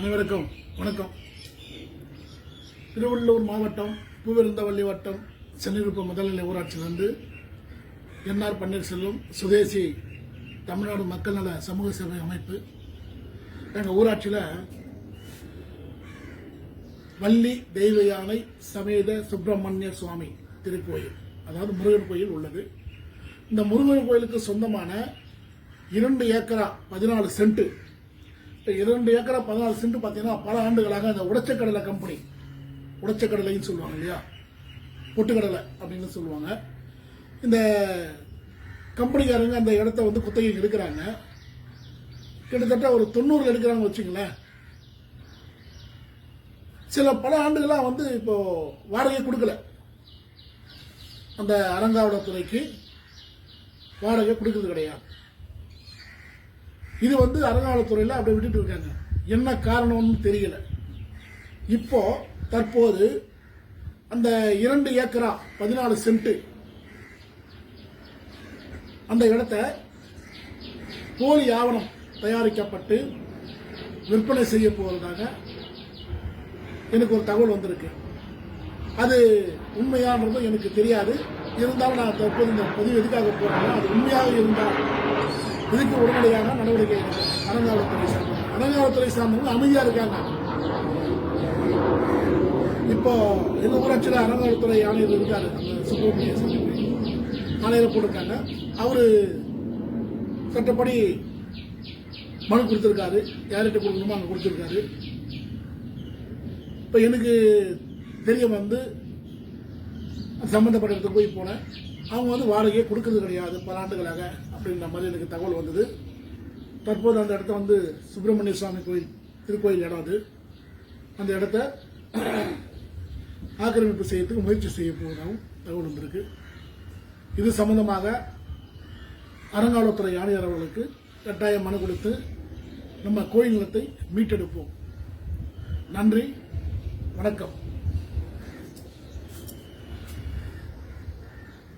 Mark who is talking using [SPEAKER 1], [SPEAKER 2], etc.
[SPEAKER 1] அனைவருக்கும் வணக்கம். திருவள்ளூர் மாவட்டம் பூவிருந்தவல்லி வட்டம் சென்னிருப்பு முதல்நிலை ஊராட்சியிலிருந்து என்ஆர் பன்னீர்செல்வம் சுதேசி தமிழ்நாடு மக்கள் நல சமூக சேவை அமைப்பு. எங்கள் ஊராட்சியில் வள்ளி தெய்வ யானை சமேத சுப்பிரமணிய சுவாமி திருக்கோயில், அதாவது முருகன் கோயில் உள்ளது. இந்த முருகன் கோயிலுக்கு சொந்தமான 2 ஏக்கரா 14 சென்ட் 2 ஏக்கரா 14 சென்ட் பார்த்தீங்கன்னா பல ஆண்டுகளாக இந்த உடைச்சக்கடலை கம்பெனி, உடைச்சக்கடலைன்னு சொல்லுவாங்க இல்லையா, பொட்டுக்கடலை அப்படின்னு சொல்லுவாங்க. இந்த கம்பெனிக்காரங்க அந்த இடத்த வந்து குத்தகைக்கு எடுக்கிறாங்க. கிட்டத்தட்ட ஒரு 90 எடுக்கிறாங்க வச்சுங்களேன். சில பல ஆண்டுகளாக வந்து இப்போ வாடகை கொடுக்கல, அந்த அறங்காவலத்துறைக்கு வாடகை கொடுக்கறது கிடையாது. இது வந்து அறங்காவலத்துறையில் அப்படியே விட்டுட்டு இருக்காங்க. என்ன காரணம்னு தெரியல. இப்போ தற்போது அந்த 2 ஏக்கரா 14 சென்ட் அந்த இடத்த போலி ஆவணம் தயாரிக்கப்பட்டு விற்பனை செய்ய போவதாக எனக்கு ஒரு தகவல் வந்திருக்கு. அது உண்மையானதும் எனக்கு தெரியாது. இருந்தாலும் நான் தற்போது இந்த பதிவு எதுக்காக போறேன்னா, அது உண்மையாக இருந்தால் இதுக்கு உடனடியாக நடவடிக்கை அறங்காவலத்துறை சார்ந்தவங்க, அறங்காவலத்துறை சார்ந்தவங்க அமைதியா இருக்காங்க. இப்போ எங்க ஊராட்சியில் அறங்காவலத்துறை ஆணையர் இருக்காரு, அந்த சுப்பிரமணிய ஆணையர் போட்டிருக்காங்க. அவரு சட்டப்படி மனு கொடுத்திருக்காரு, யார்கிட்ட கொடுக்கணுமோ அங்கே கொடுத்திருக்காரு. இப்போ எனக்கு தெரிய வந்து சம்பந்தப்பட்ட இடத்துக்கு போய் போனேன். அவங்க வந்து வாடகையை கொடுக்கறது கிடையாது பல ஆண்டுகளாக அப்படின்ற மாதிரி எனக்கு தகவல் வந்தது. தற்போது அந்த இடத்த வந்து சுப்பிரமணிய சுவாமி கோயில் திருக்கோயில் இடம் அது. அந்த இடத்த ஆக்கிரமிப்பு செய்யறதுக்கு முயற்சி செய்ய போவதாகவும் தகவல் வந்திருக்கு. இது சம்பந்தமாக அறங்காவலத்துறை ஆணையர் அவர்களுக்கு கட்டாயம் மனு கொடுத்து நம்ம கோயில் நிலத்தை மீட்டெடுப்போம். நன்றி, வணக்கம்.